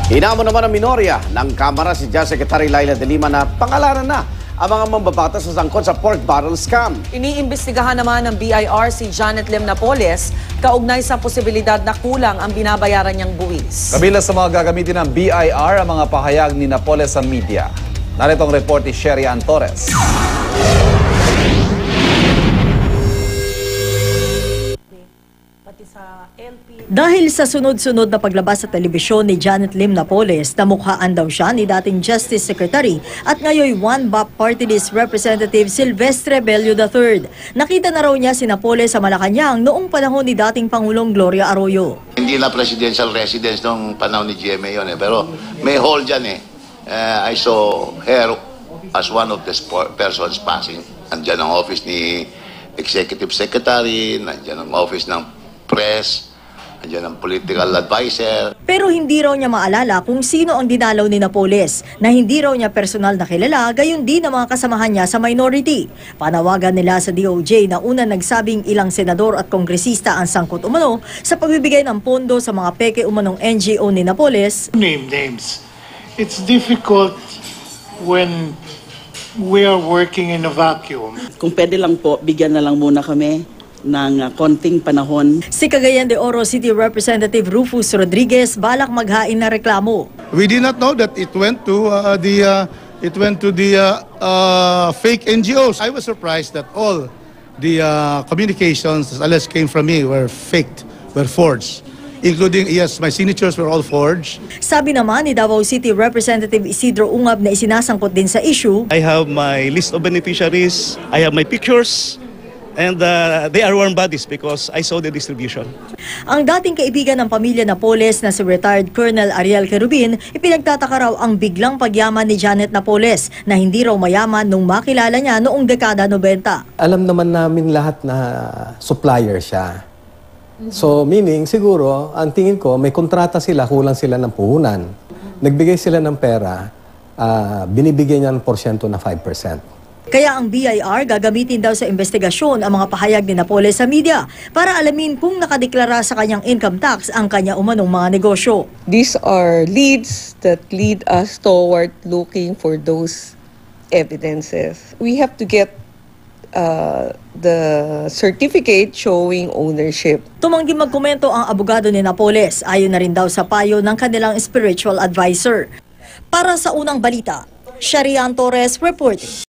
Hinamon naman ng minorya ng Kamara si Justice Secretary Laila De Lima na pangalanan na ang mga mambabatas sa sangkot sa pork barrel scam. Iniimbestigahan naman ng BIR si Janet Lim Napoles kaugnay sa posibilidad na kulang ang binabayaran niyang buwis. Kabila sa mga gagamitin ng BIR ang mga pahayag ni Napoles sa media. Narito ang report ni Sherry Ann Torres. Dahil sa sunod-sunod na paglabas sa telebisyon ni Janet Lim Napoles, namukhaan daw siya ni dating Justice Secretary at ngayon One BAP Party List Representative Silvestre Bello III. Nakita na raw niya si Napoles sa Malacanang noong panahon ni dating Pangulong Gloria Arroyo. Hindi na presidential residence nung panahon ni GMA yun pero may hall dyan I saw her as one of the persons passing. Nandiyan ang office ni Executive Secretary, nandiyan ang office ng press, nandiyan ang political advisor. Pero hindi raw niya maalala kung sino ang dinalaw ni Napoles, na hindi raw niya personal na kilala, gayon din ang mga kasamahan niya sa minority. Panawagan nila sa DOJ na una nagsabing ilang senador at kongresista ang sangkot umano sa pagbibigay ng pondo sa mga peke umanong NGO ni Napoles. Name names. It's difficult when we are working in a vacuum. Kung pwede lang po, bigyan na lang muna kami ng konting panahon. Si Cagayan de Oro City Representative Rufus Rodriguez balak maghain na reklamo. We did not know that it went to the fake NGOs. I was surprised that all the communications that alleged came from me were faked, were forged. Including, yes, my signatures were all forged. Sabi naman ni Davao City Representative Isidro Ungab na isinasangkot din sa issue. I have my list of beneficiaries, I have my pictures, and they are warm bodies because I saw the distribution. Ang dating kaibigan ng pamilya Napoles na si retired Colonel Ariel Querubin, ipinagtataka raw ang biglang pagyaman ni Janet Napoles na hindi raw mayaman nung makilala niya noong dekada 90. Alam naman namin lahat na supplier siya. So meaning siguro, ang tingin ko, may kontrata sila, kulang sila ng puhunan. Nagbigay sila ng pera, binibigyan niya ng porsyento na 5%. Kaya ang BIR gagamitin daw sa investigasyon ang mga pahayag ni Napoles sa media para alamin kung nakadeklara sa kanyang income tax ang kanya umanong mga negosyo. These are leads that lead us toward looking for those evidences. We have to get the certificate showing ownership. Tumanggi magkomento ang abogado ni Napoles, ayon na rin daw sa payo ng kanilang spiritual advisor. Para sa unang balita, Sherry Ann Torres reporting.